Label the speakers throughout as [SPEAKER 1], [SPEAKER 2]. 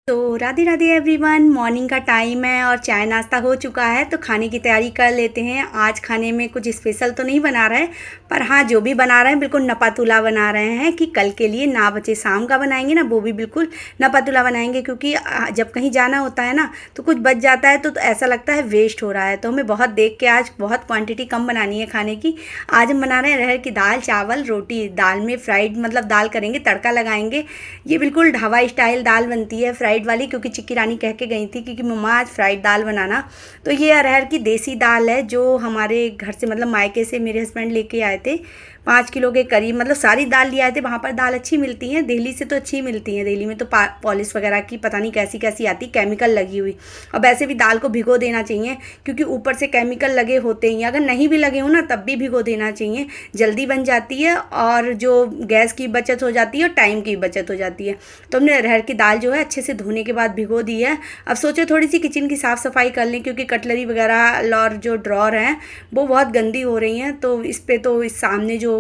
[SPEAKER 1] तो Radhe Radhe everyone. Morning का time है और चाय नाश्ता हो चुका है, तो खाने की तैयारी कर लेते हैं। आज खाने में कुछ स्पेशल तो नहीं बना रहे हैं, पर हाँ जो भी बना रहे हैं बिल्कुल नपातुला बना रहे हैं कि कल के लिए ना बचे। शाम का बनाएंगे ना वो भी बिल्कुल नपातुला बनाएंगे, क्योंकि जब कहीं जाना होता है ना तो कुछ बच जाता है तो ऐसा लगता है वेस्ट हो रहा है। तो हमें बहुत देख के आज बहुत क्वान्टिटी कम बनानी है खाने की। आज हम बना रहे हैं अरहर की दाल, चावल, रोटी। दाल में फ्राइड मतलब दाल करेंगे, तड़का लगाएंगे। ये बिल्कुल ढाबा स्टाइल दाल बनती है, फ्राइड वाली, क्योंकि चिक्की रानी कह के गई थी क्योंकि मम्मा आज फ्राइड दाल बनाना। तो ये अरहर की देसी दाल है जो हमारे घर से मतलब मायके से मेरे हस्बैंड लेके आए थे। 5 किलो के करीब, मतलब सारी दाल ले आए थे। वहाँ पर दाल अच्छी मिलती है, दिल्ली से तो अच्छी मिलती है। दिल्ली में तो पॉलिश वगैरह की पता नहीं कैसी कैसी आती, केमिकल लगी हुई। और वैसे भी दाल को भिगो देना चाहिए, क्योंकि ऊपर से केमिकल लगे होते हैं। अगर नहीं भी लगे हो ना तब भी भिगो देना चाहिए, जल्दी बन जाती है और जो गैस की बचत हो जाती है और टाइम की बचत हो जाती है। तो हमने अरहर की दाल जो है अच्छे से धोने के बाद भिगो दी है। अब सोचे थोड़ी सी किचन की साफ़ सफाई कर लें, क्योंकि कटलरी वगैरह और जो ड्रॉर हैं वो बहुत गंदी हो रही हैं। तो इस पे तो इस सामने जो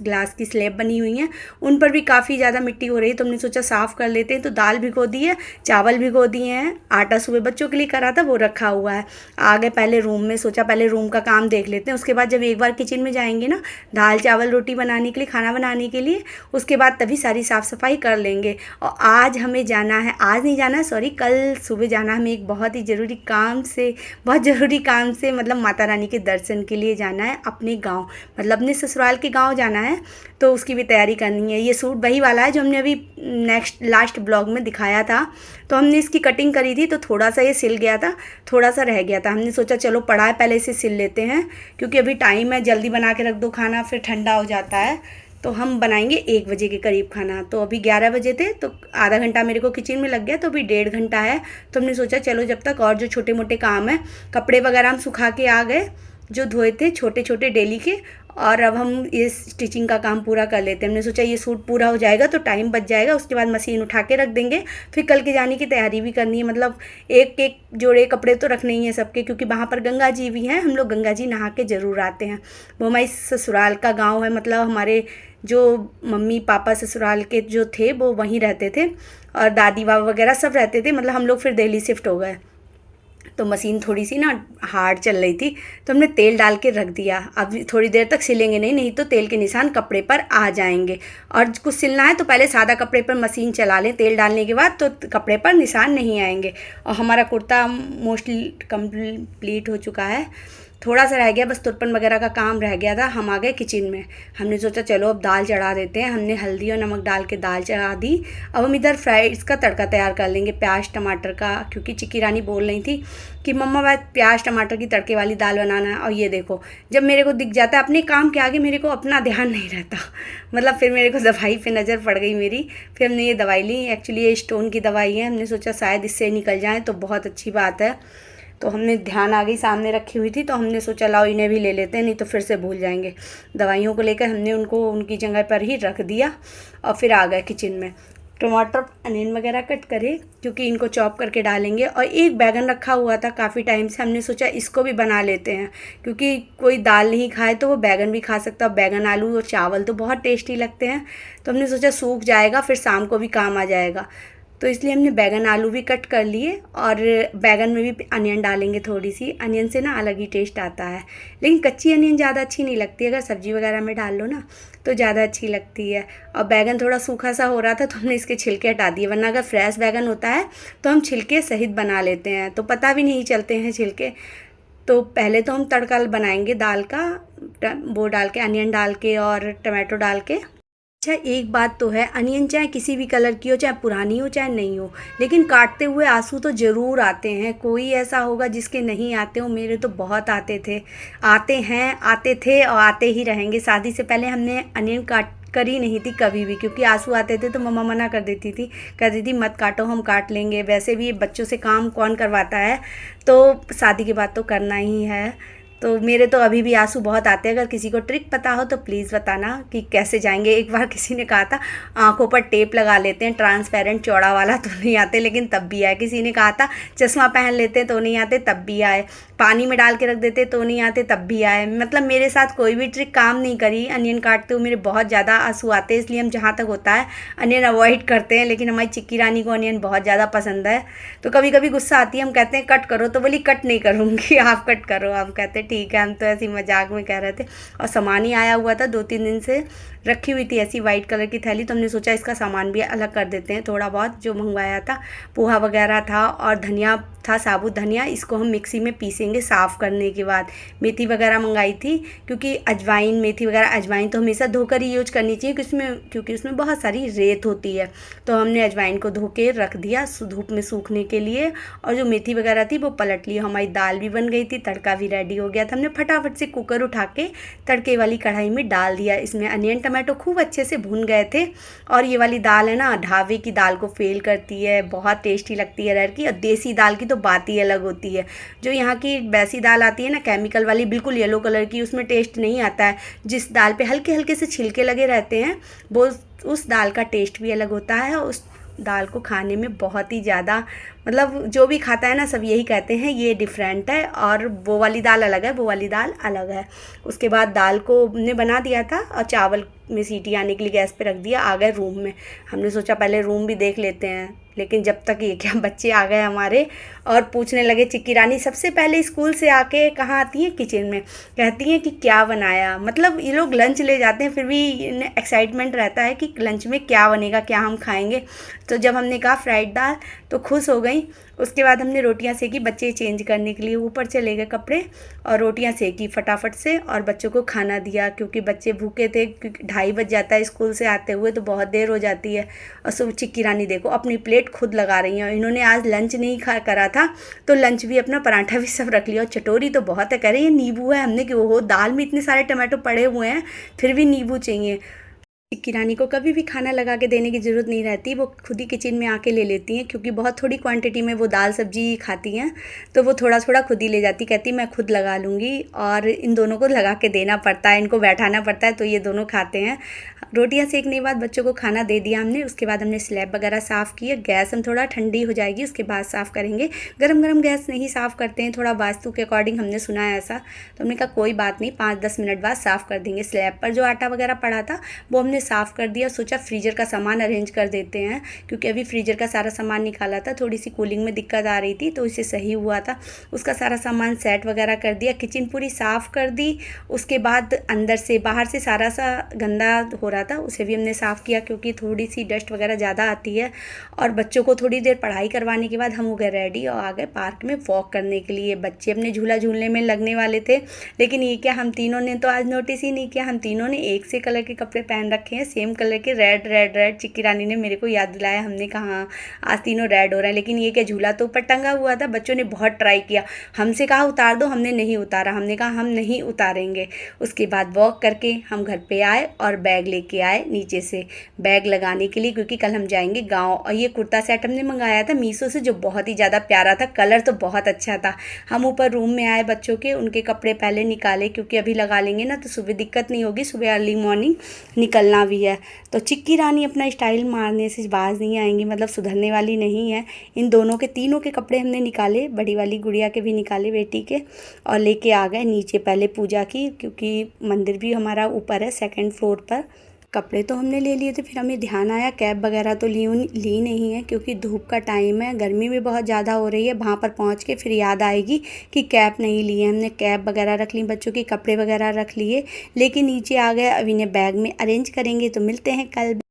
[SPEAKER 1] ग्लास की स्लैब बनी हुई हैं उन पर भी काफ़ी ज़्यादा मिट्टी हो रही है, तो हमने सोचा साफ़ कर लेते हैं। तो दाल भिगो दी है, चावल भिगो दिए हैं, आटा सुबह बच्चों के लिए करा था वो रखा हुआ है। आ गए पहले रूम में, सोचा पहले रूम का काम देख लेते हैं, उसके बाद जब एक बार किचन में जाएंगे ना दाल चावल रोटी बनाने के लिए, खाना बनाने के लिए, उसके बाद तभी सारी साफ़ सफाई कर लेंगे। और आज हमें जाना है, आज नहीं जाना है सॉरी, कल सुबह जाना है हमें एक बहुत ही ज़रूरी काम से, बहुत ज़रूरी काम से, मतलब माता रानी के दर्शन के लिए जाना है अपने गाँव, मतलब अपने ससुराल के गाँव जाना है। तो उसकी भी तैयारी करनी है। ये सूट वही वाला है जो हमने अभी लास्ट ब्लॉग में दिखाया था। तो हमने इसकी कटिंग करी थी तो थोड़ा सा ये सिल गया था, थोड़ा सा रह गया था। हमने सोचा चलो पड़ा है पहले इसे सिल लेते हैं, क्योंकि अभी टाइम है, जल्दी बना के रख दो खाना फिर ठंडा हो जाता है। तो हम बनाएंगे 1 बजे के करीब खाना। तो अभी 11 बजे थे, तो आधा घंटा मेरे को किचन में लग गया, तो अभी 1.5 घंटा है। तो हमने सोचा चलो जब तक और जो छोटे मोटे काम है, कपड़े वगैरह हम सुखा के आ गए जो धोए थे छोटे छोटे डेली के, और अब हम ये स्टिचिंग का काम पूरा कर लेते हैं। हमने सोचा ये सूट पूरा हो जाएगा तो टाइम बच जाएगा, उसके बाद मशीन उठा के रख देंगे। फिर कल के जाने की तैयारी भी करनी है, मतलब एक एक जोड़े कपड़े तो रखने ही हैं सबके, क्योंकि वहाँ पर गंगा जी भी हैं। हम लोग गंगा जी नहा के ज़रूर आते हैं। वो हमारी ससुराल का गाँव है, मतलब हमारे जो मम्मी पापा ससुराल के जो थे वो वहीं रहते थे, और दादी बाबा वगैरह सब रहते थे। मतलब हम लोग फिर दिल्ली शिफ्ट हो गए, तो मशीन थोड़ी सी ना हार्ड चल रही थी, तो हमने तेल डाल के रख दिया। अब थोड़ी देर तक सिलेंगे नहीं, नहीं तो तेल के निशान कपड़े पर आ जाएंगे। और कुछ सिलना है तो पहले सादा कपड़े पर मशीन चला लें तेल डालने के बाद, तो कपड़े पर निशान नहीं आएंगे। और हमारा कुर्ता मोस्टली कंप्लीट हो चुका है, थोड़ा सा रह गया बस, तुरपन वगैरह का काम रह गया था। हम आ गए किचन में, हमने सोचा चलो अब दाल चढ़ा देते हैं। हमने हल्दी और नमक डाल के दाल चढ़ा दी। अब हम इधर फ्राइड्स का तड़का तैयार कर लेंगे, प्याज टमाटर का, क्योंकि चिक्की रानी बोल रही थी कि मम्मा बात प्याज टमाटर की तड़के वाली दाल बनाना है। और ये देखो जब मेरे को दिख जाता है अपने काम के आगे, मेरे को अपना ध्यान नहीं रहता, मतलब फिर मेरे को दवाई पे नज़र पड़ गई मेरी। फिर हमने ये दवाई ली, एक्चुअली ये स्टोन की दवाई है। हमने सोचा शायद इससे निकल जाए तो बहुत अच्छी बात है। तो हमने ध्यान आ गई, सामने रखी हुई थी, तो हमने सोचा लाओ इन्हें भी ले लेते हैं, नहीं तो फिर से भूल जाएंगे। दवाइयों को लेकर हमने उनको उनकी जगह पर ही रख दिया और फिर आ गए किचन में। टमाटर अनियन वगैरह कट करे, क्योंकि इनको चॉप करके डालेंगे। और एक बैगन रखा हुआ था काफ़ी टाइम से, हमने सोचा इसको भी बना लेते हैं, क्योंकि कोई दाल नहीं खाए तो वो बैगन भी खा सकता है। बैगन आलू और चावल तो बहुत टेस्टी लगते हैं, तो हमने सोचा सूख जाएगा फिर शाम को भी काम आ जाएगा। तो इसलिए हमने बैगन आलू भी कट कर लिए, और बैगन में भी अनियन डालेंगे थोड़ी सी। अनियन से ना अलग ही टेस्ट आता है, लेकिन कच्ची अनियन ज़्यादा अच्छी नहीं लगती, अगर सब्ज़ी वगैरह में डाल लो ना तो ज़्यादा अच्छी लगती है। और बैगन थोड़ा सूखा सा हो रहा था तो हमने इसके छिलके हटा दिए, वरना अगर फ्रेश बैगन होता है तो हम छिलके सहित बना लेते हैं तो पता भी नहीं चलते हैं छिलके। तो पहले तो हम तड़का बनाएंगे दाल का, वो डाल के अनियन डाल के और टमाटो डाल के। अच्छा एक बात तो है, अनियन चाहे किसी भी कलर की हो, चाहे पुरानी हो चाहे नहीं हो, लेकिन काटते हुए आंसू तो ज़रूर आते हैं। कोई ऐसा होगा जिसके नहीं आते हो, मेरे तो बहुत आते थे, आते हैं, आते थे और आते ही रहेंगे। शादी से पहले हमने अनियन काट करी नहीं थी कभी भी, क्योंकि आंसू आते थे तो मम्मा मना कर देती थी, कहती थी मत काटो हम काट लेंगे। वैसे भी बच्चों से काम कौन करवाता है, तो शादी के बाद तो करना ही है। तो मेरे तो अभी भी आंसू बहुत आते हैं। अगर किसी को ट्रिक पता हो तो प्लीज़ बताना कि कैसे जाएंगे। एक बार किसी ने कहा था आंखों पर टेप लगा लेते हैं ट्रांसपेरेंट चौड़ा वाला, तो नहीं आते, लेकिन तब भी आए। किसी ने कहा था चश्मा पहन लेते हैं तो नहीं आते, तब भी आए। पानी में डाल के रख देते तो नहीं आते, तब भी आए। मतलब मेरे साथ कोई भी ट्रिक काम नहीं करी। अनियन काटते हुए मेरे बहुत ज़्यादा आंसू आते हैं, इसलिए हम जहाँ तक होता है अनियन अवॉइड करते हैं। लेकिन हमारी चिक्की रानी को अनियन बहुत ज़्यादा पसंद है, तो कभी कभी गुस्सा आती है। हम कहते हैं कट करो, तो बोली कट नहीं करूँगी, आप कट करो। हम कहते हैं ठीक है, हम तो ऐसी मजाक में कह रहे थे। और सामान ही आया हुआ था 2-3 दिन से, रखी हुई थी ऐसी वाइट कलर की थैली, तो हमने सोचा इसका सामान भी अलग कर देते हैं। थोड़ा बहुत जो मंगवाया था, पोहा वगैरह था और धनिया था, साबुत धनिया, इसको हम मिक्सी में पीसेंगे साफ़ करने के बाद। मेथी वगैरह मंगाई थी, क्योंकि अजवाइन, मेथी वगैरह, अजवाइन तो हमेशा धोकर ही यूज करनी चाहिए क्योंकि उसमें बहुत सारी रेत होती है। तो हमने अजवाइन को धो के रख दिया धूप में सूखने के लिए, और जो मेथी वगैरह थी वो पलट ली। हमारी दाल भी बन गई थी, तड़का भी रेडी हो गया था। हमने फटाफट से कुकर उठा के तड़के वाली कढ़ाई में डाल दिया। इसमें अनियन टमाटो खूब अच्छे से भून गए थे। और ये वाली दाल है ना, ढाबे की दाल को फेल करती है, बहुत टेस्टी लगती है अरहर की। और देसी दाल की तो बात ही अलग होती है। जो यहाँ की वैसी दाल आती है ना, केमिकल वाली, बिल्कुल येलो कलर की, उसमें टेस्ट नहीं आता है। जिस दाल पे हल्के हल्के से छिलके लगे रहते हैं, वो उस दाल का टेस्ट भी अलग होता है। उस दाल को खाने में बहुत ही ज़्यादा, मतलब जो भी खाता है ना सब यही कहते हैं ये डिफरेंट है, और वो वाली दाल अलग है, वो वाली दाल अलग है। उसके बाद दाल को हमने बना दिया था और चावल में सीटी आने के लिए गैस पे रख दिया। आ गए रूम में। हमने सोचा पहले रूम भी देख लेते हैं, लेकिन जब तक ये क्या बच्चे आ गए हमारे और पूछने लगे। चिक्की रानी सबसे पहले स्कूल से आके कहाँ आती हैं, किचन में, कहती हैं कि क्या बनाया। मतलब ये लोग लंच ले जाते हैं, फिर भी इन्हें एक्साइटमेंट रहता है कि लंच में क्या बनेगा, क्या हम खाएंगे। तो जब हमने कहा फ्राइड दाल तो खुश हो गई। उसके बाद हमने रोटियां सेकी, बच्चे चेंज करने के लिए ऊपर चले गए कपड़े, और रोटियां सेकी फटाफट से और बच्चों को खाना दिया, क्योंकि बच्चे भूखे थे। क्योंकि 2:30 बज जाता है स्कूल से आते हुए, तो बहुत देर हो जाती है। और सुबह चिक्की रानी देखो अपनी प्लेट खुद लगा रही हैं। और इन्होंने आज लंच नहीं करा था, तो लंच भी अपना पराठा भी सब रख लिया। और चटोरी तो बहुत है, कह रही है नींबू है। हमने कि वो दाल में इतने सारे टमाटो पड़े हुए हैं, फिर भी नींबू चाहिए। चिक्की रानी को कभी भी खाना लगा के देने की ज़रूरत नहीं रहती, वो खुद ही किचन में आके ले लेती हैं, क्योंकि बहुत थोड़ी क्वांटिटी में वो दाल सब्जी खाती हैं, तो वो थोड़ा थोड़ा खुद ही ले जाती। कहती मैं खुद लगा लूँगी। और इन दोनों को लगा के देना पड़ता है, इनको बैठाना पड़ता है, तो ये दोनों खाते हैं। रोटियां सेकने के बाद बच्चों को खाना दे दिया हमने। उसके बाद हमने स्लैब वगैरह साफ़ किए। गैस हम थोड़ा ठंडी हो जाएगी उसके बाद साफ़ करेंगे, गरम गरम गैस नहीं साफ़ करते हैं, थोड़ा वास्तु के अकॉर्डिंग हमने सुना है ऐसा। तो हमने कहा कोई बात नहीं, 5-10 मिनट बाद साफ़ कर देंगे। स्लैब पर जो आटा वगैरह पड़ा था वो हमने साफ़ कर दिया। सोचा फ्रीजर का सामान अरेंज कर देते हैं, क्योंकि अभी फ्रीजर का सारा सामान निकाला था, थोड़ी सी कूलिंग में दिक्कत आ रही थी, तो इससे सही हुआ था। उसका सारा सामान सेट वगैरह कर दिया। किचन पूरी साफ़ कर दी। उसके बाद अंदर से बाहर से सारा सा गंदा हो रहा था, उसे भी हमने साफ़ किया, क्योंकि थोड़ी सी डस्ट वगैरह ज़्यादा आती है। और बच्चों को थोड़ी देर पढ़ाई करवाने के बाद हम हो गए रेडी और आ गए पार्क में वॉक करने के लिए। बच्चे अपने झूला झूलने में लगने वाले थे, लेकिन ये क्या, हम तीनों ने तो आज नोटिस ही नहीं किया। हम तीनों ने एक से कलर के कपड़े पहन रखे हैं, सेम कलर के, रेड रेड रेड। चिक्की रानी ने मेरे को याद दिलाया, हमने कहा आज तीनों रेड हो रहे हैं। लेकिन ये क्या, झूला तो ऊपर टंगा हुआ था। बच्चों ने बहुत ट्राई किया, हमसे कहा उतार दो, हमने नहीं उतारा। हमने कहा हम नहीं उतारेंगे। उसके बाद वॉक करके हम घर पे आए और बैग लेके आए नीचे से, बैग लगाने के लिए, क्योंकि कल हम जाएंगे गाँव। और ये कुर्ता सेट हमने मंगाया था मीशो से, जो बहुत ही ज़्यादा प्यारा था, कलर तो बहुत अच्छा था। हम ऊपर रूम में आए बच्चों के, उनके कपड़े पहले निकाले, क्योंकि अभी लगा लेंगे ना तो सुबह दिक्कत नहीं होगी, सुबह अर्ली मॉर्निंग निकलना भी है। तो चिक्की रानी अपना स्टाइल मारने से बाज नहीं आएंगी, मतलब सुधरने वाली नहीं है। इन दोनों के, तीनों के कपड़े हमने निकाले, बड़ी वाली गुड़िया के भी निकाले, बेटी के, और लेके आ गए नीचे। पहले पूजा की, क्योंकि मंदिर भी हमारा ऊपर है 2nd फ्लोर पर। कपड़े तो हमने ले लिए थे, फिर हमें ध्यान आया कैब वगैरह तो ली नहीं है, क्योंकि धूप का टाइम है, गर्मी भी बहुत ज़्यादा हो रही है। वहाँ पर पहुँच के फिर याद आएगी कि कैब नहीं ली है। हमने कैब वगैरह रख ली, बच्चों के कपड़े वगैरह रख लिए, लेकिन नीचे आ गए। अब इन्हें बैग में अरेंज करेंगे, तो मिलते हैं कल।